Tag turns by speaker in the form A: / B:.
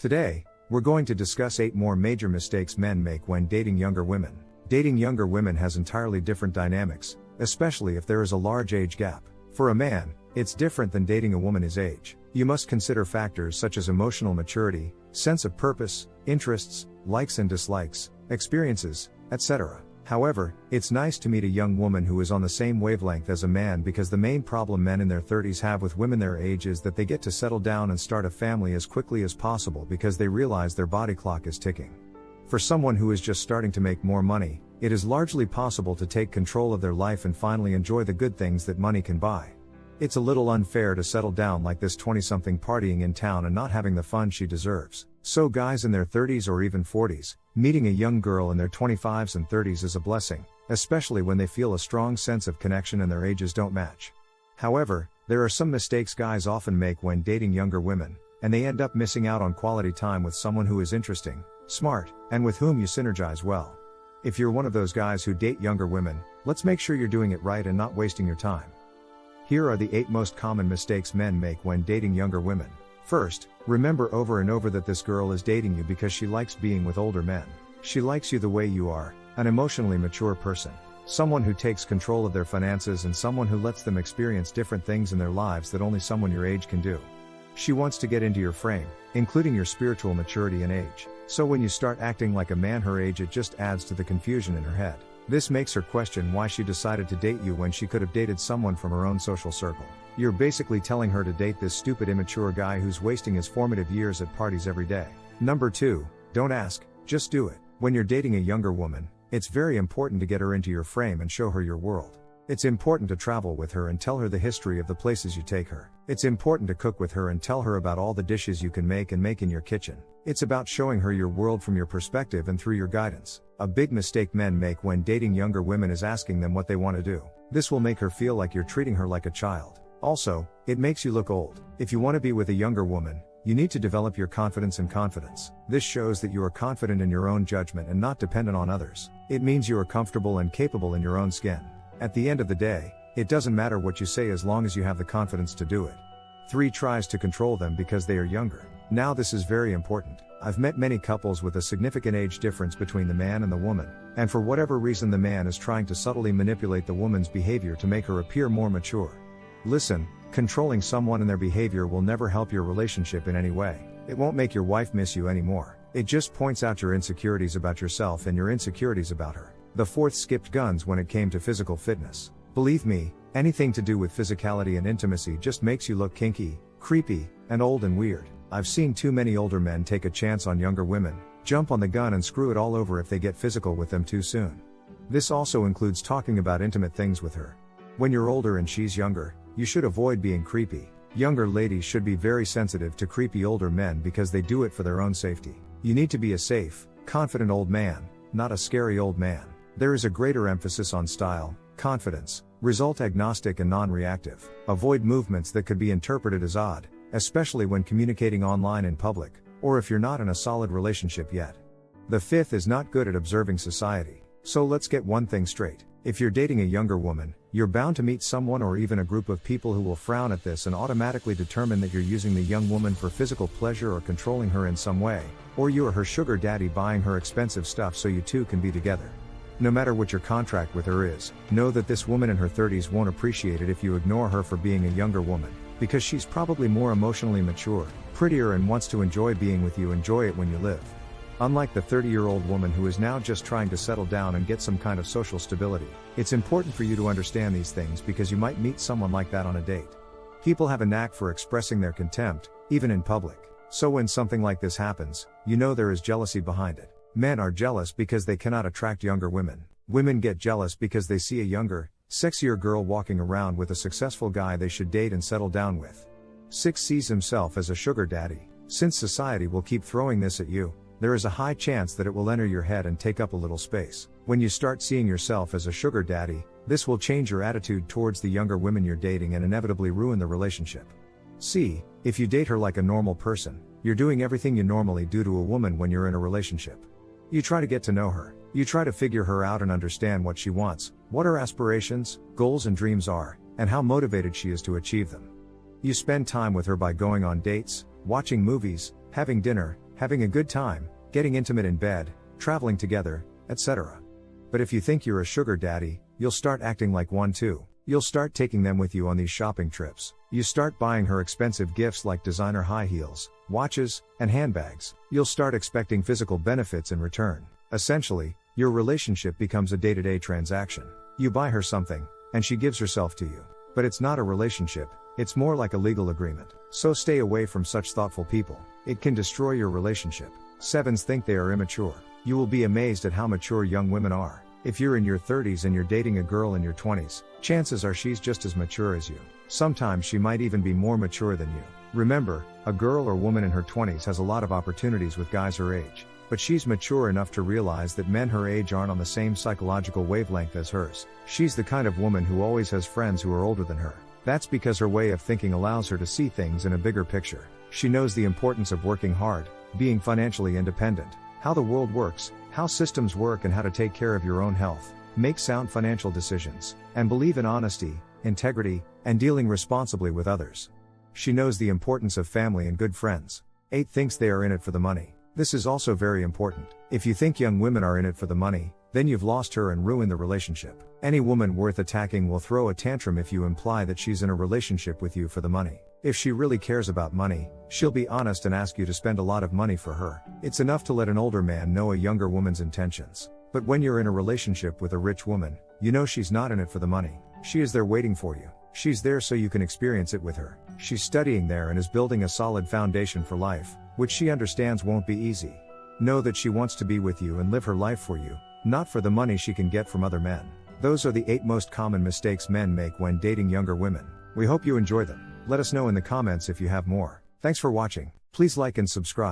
A: Today, we're going to discuss 8 more major mistakes men make when dating younger women. Dating younger women has entirely different dynamics, especially if there is a large age gap. For a man, it's different than dating a woman his age. You must consider factors such as emotional maturity, sense of purpose, interests, likes and dislikes, experiences, etc. However, it's nice to meet a young woman who is on the same wavelength as a man, because the main problem men in their 30s have with women their age is that they get to settle down and start a family as quickly as possible because they realize their body clock is ticking. For someone who is just starting to make more money, it is largely possible to take control of their life and finally enjoy the good things that money can buy. It's a little unfair to settle down like this 20-something partying in town and not having the fun she deserves. So guys in their 30s or even 40s, meeting a young girl in their 25s and 30s is a blessing, especially when they feel a strong sense of connection and their ages don't match. However, there are some mistakes guys often make when dating younger women, and they end up missing out on quality time with someone who is interesting, smart, and with whom you synergize well. If you're one of those guys who date younger women, let's make sure you're doing it right and not wasting your time. Here are the 8 most common mistakes men make when dating younger women. First, remember over and over that this girl is dating you because she likes being with older men. She likes you the way you are, an emotionally mature person, someone who takes control of their finances and someone who lets them experience different things in their lives that only someone your age can do. She wants to get into your frame, including your spiritual maturity and age. So when you start acting like a man her age, it just adds to the confusion in her head. This makes her question why she decided to date you when she could have dated someone from her own social circle. You're basically telling her to date this stupid immature guy who's wasting his formative years at parties every day. Number 2, don't ask, just do it. When you're dating a younger woman, it's very important to get her into your frame and show her your world. It's important to travel with her and tell her the history of the places you take her. It's important to cook with her and tell her about all the dishes you can make and make in your kitchen. It's about showing her your world from your perspective and through your guidance. A big mistake men make when dating younger women is asking them what they want to do. This will make her feel like you're treating her like a child. Also, it makes you look old. If you want to be with a younger woman, you need to develop your confidence and confidence. This shows that you are confident in your own judgment and not dependent on others. It means you are comfortable and capable in your own skin. At the end of the day, it doesn't matter what you say as long as you have the confidence to do it. 3 tries to control them because they are younger. Now this is very important. I've met many couples with a significant age difference between the man and the woman, and for whatever reason the man is trying to subtly manipulate the woman's behavior to make her appear more mature. Listen, controlling someone and their behavior will never help your relationship in any way. It won't make your wife miss you anymore. It just points out your insecurities about yourself and your insecurities about her. The 4th skipped guns when it came to physical fitness. Believe me, anything to do with physicality and intimacy just makes you look kinky, creepy, and old and weird. I've seen too many older men take a chance on younger women, jump on the gun and screw it all over if they get physical with them too soon. This also includes talking about intimate things with her. When you're older and she's younger, you should avoid being creepy. Younger ladies should be very sensitive to creepy older men because they do it for their own safety. You need to be a safe, confident old man, not a scary old man. There is a greater emphasis on style, confidence, result agnostic and non-reactive. Avoid movements that could be interpreted as odd, especially when communicating online in public, or if you're not in a solid relationship yet. The 5th is not good at observing society. So let's get one thing straight. If you're dating a younger woman, you're bound to meet someone or even a group of people who will frown at this and automatically determine that you're using the young woman for physical pleasure or controlling her in some way, or you are her sugar daddy buying her expensive stuff so you two can be together. No matter what your contract with her is, know that this woman in her 30s won't appreciate it if you ignore her for being a younger woman, because she's probably more emotionally mature, prettier and wants to enjoy being with you. Enjoy it when you live. Unlike the 30-year-old woman who is now just trying to settle down and get some kind of social stability, it's important for you to understand these things because you might meet someone like that on a date. People have a knack for expressing their contempt, even in public. So when something like this happens, you know there is jealousy behind it. Men are jealous because they cannot attract younger women. Women get jealous because they see a younger, sexier girl walking around with a successful guy they should date and settle down with. 6 sees himself as a sugar daddy. Since society will keep throwing this at you, there is a high chance that it will enter your head and take up a little space. When you start seeing yourself as a sugar daddy, this will change your attitude towards the younger women you're dating and inevitably ruin the relationship. See, if you date her like a normal person, you're doing everything you normally do to a woman when you're in a relationship. You try to get to know her. You try to figure her out and understand what she wants, what her aspirations, goals and dreams are, and how motivated she is to achieve them. You spend time with her by going on dates, watching movies, having dinner, having a good time, getting intimate in bed, traveling together, etc. But if you think you're a sugar daddy, you'll start acting like one too. You'll start taking them with you on these shopping trips. You start buying her expensive gifts like designer high heels, watches, and handbags. You'll start expecting physical benefits in return. Essentially, your relationship becomes a day-to-day transaction. You buy her something, and she gives herself to you. But it's not a relationship, it's more like a legal agreement. So stay away from such thoughtful people. It can destroy your relationship. 7s think they are immature. You will be amazed at how mature young women are. If you're in your 30s and you're dating a girl in your 20s, chances are she's just as mature as you. Sometimes she might even be more mature than you. Remember, a girl or woman in her 20s has a lot of opportunities with guys her age. But she's mature enough to realize that men her age aren't on the same psychological wavelength as hers. She's the kind of woman who always has friends who are older than her. That's because her way of thinking allows her to see things in a bigger picture. She knows the importance of working hard, being financially independent, how the world works, how systems work, and how to take care of your own health, make sound financial decisions, and believe in honesty, integrity, and dealing responsibly with others. She knows the importance of family and good friends. 8 thinks they are in it for the money. This is also very important. If you think young women are in it for the money, then you've lost her and ruined the relationship. Any woman worth attacking will throw a tantrum if you imply that she's in a relationship with you for the money. If she really cares about money, she'll be honest and ask you to spend a lot of money for her. It's enough to let an older man know a younger woman's intentions. But when you're in a relationship with a rich woman, you know she's not in it for the money. She is there waiting for you. She's there so you can experience it with her. She's studying there and is building a solid foundation for life, which she understands won't be easy. Know that she wants to be with you and live her life for you, not for the money she can get from other men. Those are the 8 most common mistakes men make when dating younger women. We hope you enjoy them. Let us know in the comments if you have more. Thanks for watching. Please like and subscribe.